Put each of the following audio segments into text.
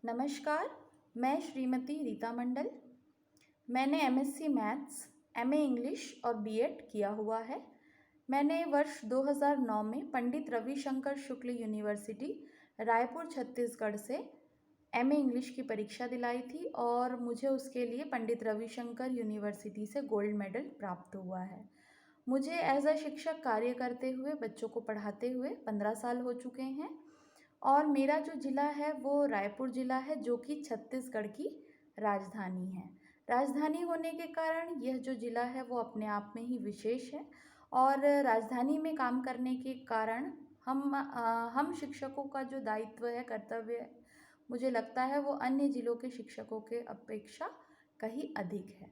नमस्कार, मैं श्रीमती रीता मंडल। मैंने एमएससी मैथ्स, एमए इंग्लिश और बीएड किया हुआ है। मैंने वर्ष 2009 में पंडित रविशंकर शुक्ल यूनिवर्सिटी रायपुर छत्तीसगढ़ से एमए इंग्लिश की परीक्षा दिलाई थी और मुझे उसके लिए पंडित रविशंकर यूनिवर्सिटी से गोल्ड मेडल प्राप्त हुआ है। मुझे एज अ शिक्षक कार्य करते हुए, बच्चों को पढ़ाते हुए 15 साल हो चुके हैं और मेरा जो ज़िला है वो रायपुर ज़िला है, जो कि छत्तीसगढ़ की राजधानी है। राजधानी होने के कारण यह जो ज़िला है वो अपने आप में ही विशेष है और राजधानी में काम करने के कारण हम शिक्षकों का जो दायित्व है, कर्तव्य है, मुझे लगता है वो अन्य ज़िलों के शिक्षकों के अपेक्षा कहीं अधिक है।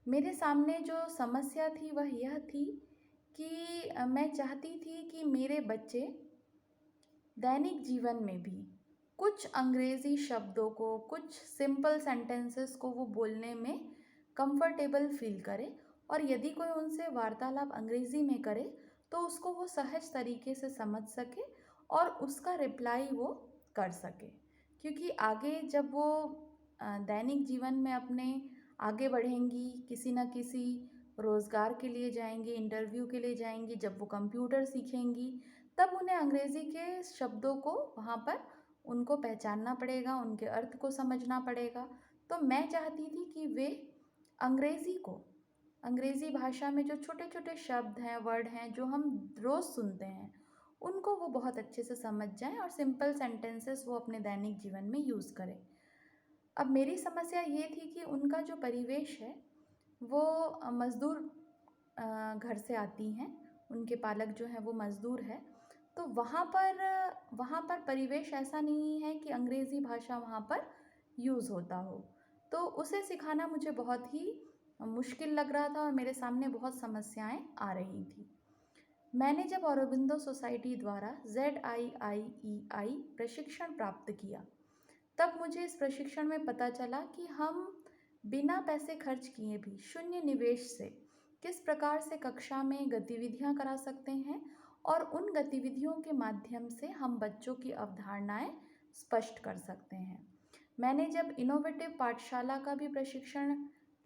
मेरे सामने जो समस्या थी वह यह थी कि मैं चाहती थी कि मेरे बच्चे दैनिक जीवन में भी कुछ अंग्रेज़ी शब्दों को, कुछ सिंपल सेंटेंसेस को वो बोलने में कंफर्टेबल फील करें और यदि कोई उनसे वार्तालाप अंग्रेज़ी में करे तो उसको वो सहज तरीके से समझ सके और उसका रिप्लाई वो कर सके। क्योंकि आगे जब वो दैनिक जीवन में अपने आगे बढ़ेंगी, किसी न किसी रोज़गार के लिए जाएंगी, इंटरव्यू के लिए जाएंगी, जब वो कंप्यूटर सीखेंगी तब उन्हें अंग्रेज़ी के शब्दों को वहाँ पर उनको पहचानना पड़ेगा, उनके अर्थ को समझना पड़ेगा। तो मैं चाहती थी कि वे अंग्रेज़ी को, अंग्रेज़ी भाषा में जो छोटे-छोटे शब्द हैं, वर्ड हैं, जो हम रोज़ सुनते हैं, उनको वो बहुत अच्छे से समझ जाएँ और सिंपल सेंटेंसेस वो अपने दैनिक जीवन में यूज़ करें। अब मेरी समस्या ये थी कि उनका जो परिवेश है, वो मज़दूर घर से आती हैं, उनके पालक जो हैं वो मज़दूर हैं। तो वहाँ पर परिवेश ऐसा नहीं है कि अंग्रेज़ी भाषा वहाँ पर यूज़ होता हो। तो उसे सिखाना मुझे बहुत ही मुश्किल लग रहा था और मेरे सामने बहुत समस्याएँ आ रही थी। मैंने जब औरोबिंदो सोसाइटी द्वारा ZIIEI प्रशिक्षण प्राप्त किया, तब मुझे इस प्रशिक्षण में पता चला कि हम बिना पैसे खर्च किए भी शून्य निवेश से किस प्रकार से कक्षा में गतिविधियां करा सकते हैं और उन गतिविधियों के माध्यम से हम बच्चों की अवधारणाएं स्पष्ट कर सकते हैं। मैंने जब इनोवेटिव पाठशाला का भी प्रशिक्षण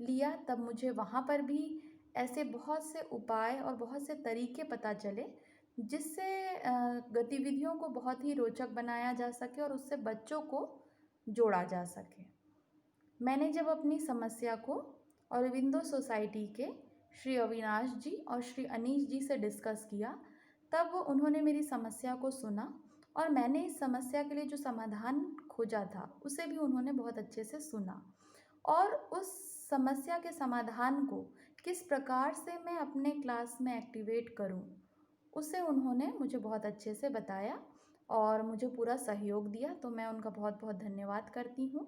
लिया तब मुझे वहाँ पर भी ऐसे बहुत से उपाय और बहुत से तरीके पता चले जिससे गतिविधियों को बहुत ही रोचक बनाया जा सके और उससे बच्चों को जोड़ा जा सके। मैंने जब अपनी समस्या को औरोबिंदो सोसाइटी के श्री अविनाश जी और श्री अनीश जी से डिस्कस किया, तब उन्होंने मेरी समस्या को सुना और मैंने इस समस्या के लिए जो समाधान खोजा था उसे भी उन्होंने बहुत अच्छे से सुना और उस समस्या के समाधान को किस प्रकार से मैं अपने क्लास में एक्टिवेट करूं, उसे उन्होंने मुझे बहुत अच्छे से बताया और मुझे पूरा सहयोग दिया। तो मैं उनका बहुत बहुत धन्यवाद करती हूँ।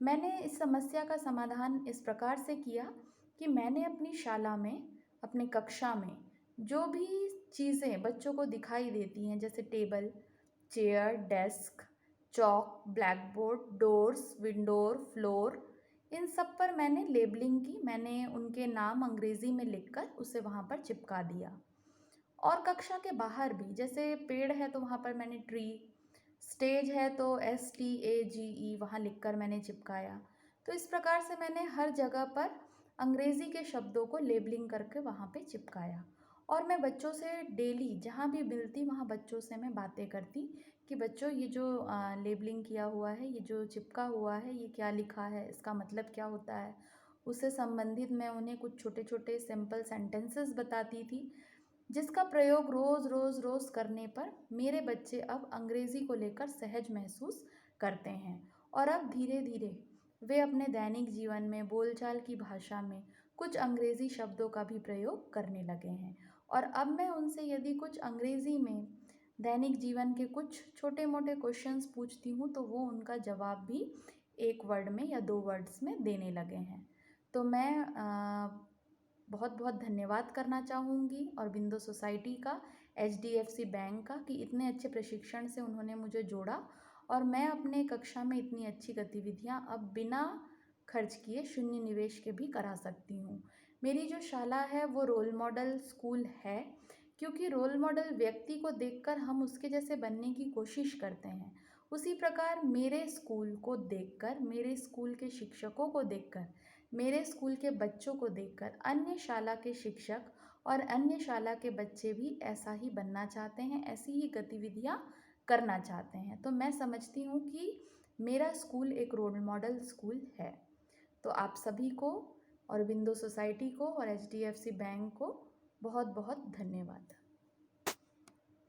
मैंने इस समस्या का समाधान इस प्रकार से किया कि मैंने अपनी शाला में, अपनी कक्षा में जो भी चीज़ें बच्चों को दिखाई देती हैं, जैसे table, chair, desk, chalk, black board, doors, windows, floor, इन सब पर मैंने लेबलिंग की। मैंने उनके नाम अंग्रेज़ी में लिखकर उसे वहाँ पर चिपका दिया। और कक्षा के बाहर भी, जैसे पेड़ है तो वहाँ पर मैंने ट्री, स्टेज है तो STAGE वहाँ लिखकर मैंने चिपकाया। तो इस प्रकार से मैंने हर जगह पर अंग्रेज़ी के शब्दों को लेबलिंग करके वहाँ पे चिपकाया और मैं बच्चों से डेली जहाँ भी मिलती वहाँ बच्चों से मैं बातें करती कि बच्चों ये जो लेबलिंग किया हुआ है, ये जो चिपका हुआ है, ये क्या लिखा है, इसका मतलब क्या होता है। उससे संबंधित मैं उन्हें कुछ छोटे छोटे सिंपल सेंटेंसेस बताती थी जिसका प्रयोग रोज़ रोज़ रोज़ करने पर मेरे बच्चे अब अंग्रेज़ी को लेकर सहज महसूस करते हैं और अब धीरे धीरे वे अपने दैनिक जीवन में बोलचाल की भाषा में कुछ अंग्रेज़ी शब्दों का भी प्रयोग करने लगे हैं। और अब मैं उनसे यदि कुछ अंग्रेज़ी में दैनिक जीवन के कुछ छोटे मोटे क्वेश्चंस पूछती हूँ तो वो उनका जवाब भी एक वर्ड में या 2 वर्ड्स में देने लगे हैं। तो मैं बहुत बहुत धन्यवाद करना चाहूँगी औरोबिंदो सोसाइटी का, HDFC बैंक का, कि इतने अच्छे प्रशिक्षण से उन्होंने मुझे जोड़ा और मैं अपने कक्षा में इतनी अच्छी गतिविधियाँ अब बिना खर्च किए शून्य निवेश के भी करा सकती हूँ। मेरी जो शाला है वो रोल मॉडल स्कूल है, क्योंकि रोल मॉडल व्यक्ति को देखकर हम उसके जैसे बनने की कोशिश करते हैं। उसी प्रकार मेरे स्कूल को देखकर, मेरे स्कूल के शिक्षकों को देखकर, मेरे स्कूल के बच्चों को देखकर अन्य शाला के शिक्षक और अन्य शाला के बच्चे भी ऐसा ही बनना चाहते हैं, ऐसी ही गतिविधियाँ करना चाहते हैं। तो मैं समझती हूँ कि मेरा स्कूल एक रोल मॉडल स्कूल है। तो आप सभी को, औरबिंदो सोसाइटी को और एचडीएफसी बैंक को बहुत बहुत धन्यवाद।